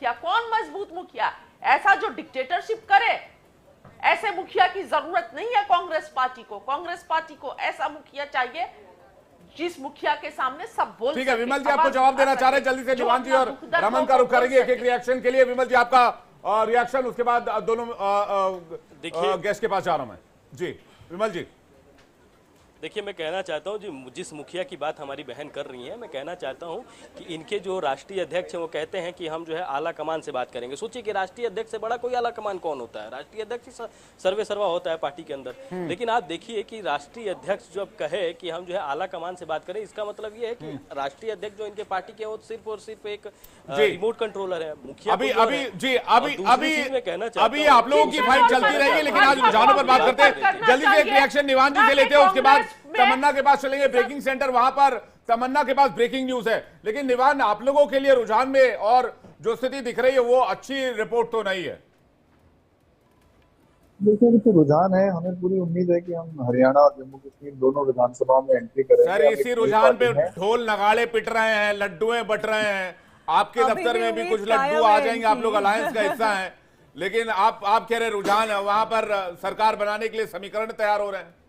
मुखिया, कौन मजबूत मुखिया, ऐसा जो डिक्टेटरशिप करे, ऐसे मुखिया की जरूरत नहीं है कांग्रेस पार्टी को। कांग्रेस पार्टी को ऐसा मुखिया चाहिए जिस मुखिया के सामने सब बोल। ठीक है विमल जी, आपको जवाब देना चाह रहे हैं, जल्दी से निवान जी और रमन का रुख करेंगे एक एक रिएक्शन के लिए। विमल जी आपका रिएक्शन, उसके बाद दोनों गेस्ट के पास जा रहा हूं मैं जी। विमल जी देखिए, मैं कहना चाहता हूं, जो जिस मुखिया की बात हमारी बहन कर रही है, मैं कहना चाहता हूं कि इनके जो राष्ट्रीय अध्यक्ष हैं वो कहते हैं कि हम जो है आला कमान से बात करेंगे। सोचिए कि राष्ट्रीय अध्यक्ष से बड़ा कोई आला कमान कौन होता है? राष्ट्रीय अध्यक्ष सर्वे सर्वा होता है पार्टी के अंदर। लेकिन आप देखिए कि राष्ट्रीय अध्यक्ष जब कहे कि हम जो है आला कमान से बात करें, इसका मतलब ये है कि राष्ट्रीय अध्यक्ष जो इनके पार्टी के वो सिर्फ और सिर्फ एक रिमोट कंट्रोलर है। मुखिया अभी आप लोगों की फाइट चलती रहेगी, लेकिन आज रुझानों पर बात करते हैं। जल्दी से एक रिएक्शन निवान जी से लेते हैं, उसके बाद तमन्ना के पास चलेंगे ब्रेकिंग सेंटर, वहां पर तमन्ना के पास ब्रेकिंग न्यूज है। लेकिन निवान, आप लोगों के लिए रुझान में और जो स्थिति दिख रही है वो अच्छी रिपोर्ट तो नहीं है। देखिए, तो रुझान है, हमें पूरी उम्मीद है कि हम हरियाणा और जम्मू कश्मीर दोनों विधानसभाओं में एंट्री करेंगे। सर, इसी रुझान पे ढोल नगाड़े पिट रहे हैं, लड्डुएं बट रहे हैं। आपके दफ्तर में भी कुछ लड्डू आ जाएंगे, आप लोग अलायंस का हिस्सा हैं। लेकिन आप कह रहे रुझान है, वहां पर सरकार बनाने के लिए समीकरण तैयार हो रहे हैं।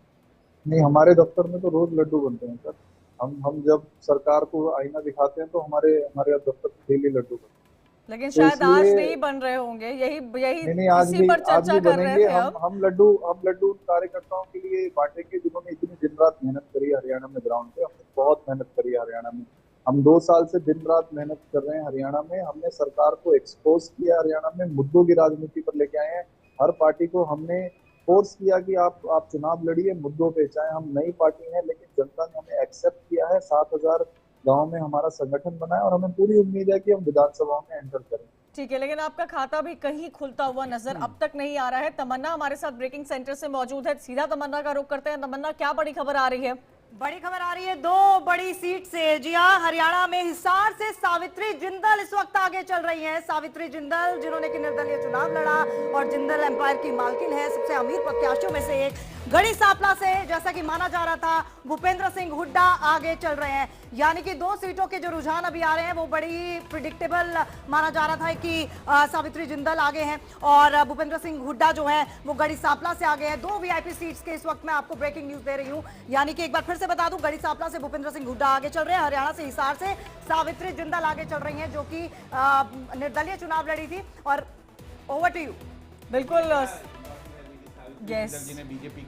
नहीं, हमारे दफ्तर में तो रोज लड्डू बनते हैं सर। हम जब सरकार को आईना दिखाते हैं तो हमारे दफ्तर डेली लड्डू बनते हैं। लेकिन शायद आज नहीं बन रहे होंगे, यही नहीं, आज इसी पर चर्चा कर रहे थे। हम लड्डू उन कार्यकर्ताओं के लिए बांटेंगे जिन्होंने इतनी दिन रात मेहनत करी हरियाणा में। ग्राउंड पे हमने बहुत मेहनत करी हरियाणा में। हम 2 साल से दिन रात मेहनत कर रहे हैं हरियाणा में। हमने सरकार को एक्सपोज किया हरियाणा में, मुद्दों की राजनीति पर लेके आए हैं। हर पार्टी को हमने फोर्स किया कि आप चुनाव लड़िए मुद्दों पे। चाहे हम नई पार्टी हैं, लेकिन जनता ने हमें एक्सेप्ट किया है। 7,000 गांव में हमारा संगठन बना है और हमें पूरी उम्मीद है कि हम विधानसभाओं में एंटर करें। ठीक है, लेकिन आपका खाता भी कहीं खुलता हुआ नजर अब तक नहीं आ रहा है। तमन्ना हमारे साथ ब्रेकिंग सेंटर से मौजूद है, सीधा तमन्ना का रुख करते हैं। तमन्ना, क्या बड़ी खबर आ रही है? बड़ी खबर आ रही है 2 बड़ी सीट से। जी हाँ, हरियाणा में हिसार से सावित्री जिंदल इस वक्त आगे चल रही हैं। सावित्री जिंदल, जिन्होंने कि निर्दलीय चुनाव लड़ा और जिंदल एम्पायर की मालकिन है, सबसे अमीर प्रत्याशियों में से एक। गढ़ी सांपला से, जैसा कि माना जा रहा था, भूपेंद्र सिंह हुड्डा आगे चल रहे हैं। यानी कि 2 सीटों के जो रुझान अभी आ रहे हैं वो बड़ी प्रिडिक्टेबल माना जा रहा था कि सावित्री जिंदल आगे हैं और भूपेंद्र सिंह हुड्डा जो है वो गढ़ी सांपला से आगे हैं। 2 वीआईपी सीट्स के इस वक्त मैं आपको ब्रेकिंग न्यूज दे रही हूं। यानी कि एक बार फिर से बता दूं, गढ़ी सांपला से भूपेंद्र सिंह हुड्डा आगे चल रहे हैं। हरियाणा से हिसार से सावित्री जिंदल आगे चल रही हैं, जो कि निर्दलीय चुनाव लड़ी थी। और ओवर टू यू। बिल्कुल, जिंदल ने बीजेपी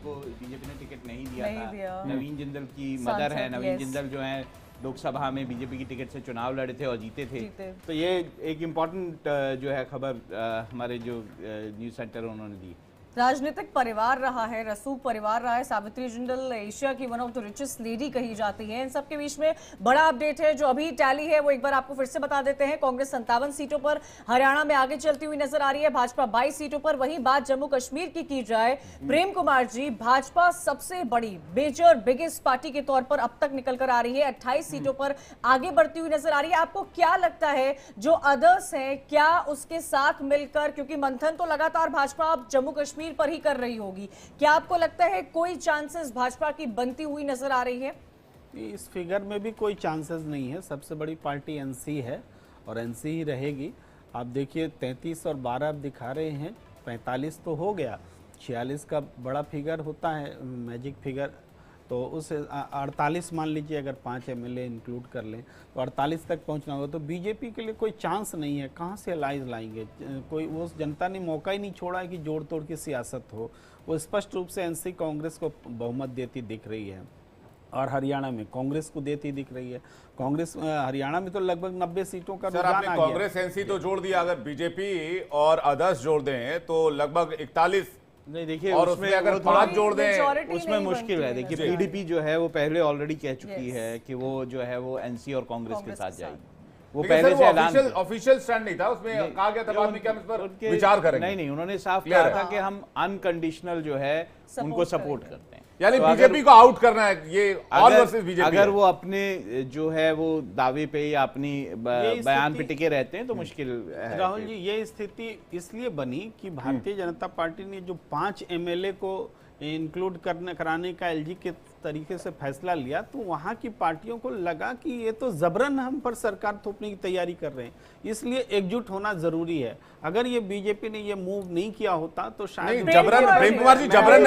ने टिकट नहीं दिया था। नवीन जिंदल की मदर है, नवीन जिंदल जो है लोकसभा में बीजेपी की टिकट से चुनाव लड़े थे और जीते थे। तो ये एक इम्पॉर्टेंट जो है खबर हमारे जो न्यूज सेंटर उन्होंने दी। राजनीतिक परिवार रहा है, रसूख परिवार रहा है। सावित्री जिंदल एशिया की one of the richest lady कही जाती है। इन सब के बीच में बड़ा अपडेट है जो अभी टैली है वो एक बार आपको फिर से बता देते हैं। कांग्रेस 57 सीटों पर हरियाणा में आगे चलती हुई नजर आ रही है, भाजपा 22 सीटों पर। वहीं बात जम्मू कश्मीर की जाए, प्रेम कुमार जी, भाजपा सबसे बड़ी मेजर बिगेस्ट पार्टी के तौर पर अब तक निकल कर आ रही है, 28 सीटों पर आगे बढ़ती हुई नजर आ रही है। आपको क्या लगता है जो अदर्स हैं, क्या उसके साथ मिलकर, क्योंकि मंथन तो लगातार भाजपा अब जम्मू कश्मीर पर ही कर रही होगी, क्या आपको लगता है कोई चांसेस भाजपा की बनती हुई नजर आ रही है? इस फिगर में भी कोई चांसेस नहीं है। सबसे बड़ी पार्टी एनसी है और एनसी ही रहेगी। आप देखिए 33 और 12 अब दिखा रहे हैं, 45 तो हो गया, 46 का बड़ा फिगर होता है मैजिक फिगर, तो उस 48 मान लीजिए, अगर 5 एमएलए इंक्लूड कर लें तो 48 तक पहुंचना होगा। तो बीजेपी के लिए कोई चांस नहीं है। कहां से अलाइज लाएंगे? कोई वो जनता ने मौका ही नहीं छोड़ा है कि जोड़ तोड़ की सियासत हो। वो स्पष्ट रूप से एनसी कांग्रेस को बहुमत देती दिख रही है और हरियाणा में कांग्रेस को देती दिख रही है। कांग्रेस हरियाणा में तो लगभग 90 सीटों का रुझान आ गया। कांग्रेस एनसी तो जोड़ दिया, अगर बीजेपी और अदर्स जोड़ दें तो लगभग 41। नहीं देखिए, और उसमें अगर 5 जोड़ दें उसमें मुश्किल है। देखिए पीडीपी जो है वो पहले ऑलरेडी कह चुकी है कि वो जो है वो एनसी और कांग्रेस के साथ जाएगी। वो पहले से ऐलान ऑफिशियल स्टैंड नहीं था, उसमें कहा गया था बाद में कि हम इस पर विचार करेंगे। नहीं, उन्होंने साफ कहा था कि हम अनकंडीशनल जो है उनको सपोर्ट करते हैं। यानी बीजेपी को आउट करना है, ये ऑल वर्सेस बीजेपी। अगर वो अपने जो है वो दावे पे या अपनी बयान पे टिके रहते हैं तो मुश्किल है। राहुल जी, ये स्थिति इसलिए बनी कि भारतीय जनता पार्टी ने जो 5 एमएलए को इंक्लूड कराने का एलजी के तरीके से फैसला लिया, तो वहाँ की पार्टियों को लगा कि ये तो जबरन हम पर सरकार थोपने की तैयारी कर रहे हैं, इसलिए एकजुट होना जरूरी है। अगर ये बीजेपी ने ये मूव नहीं किया होता तो शायद जबरन, प्रेम कुमार जी, जबरन नहीं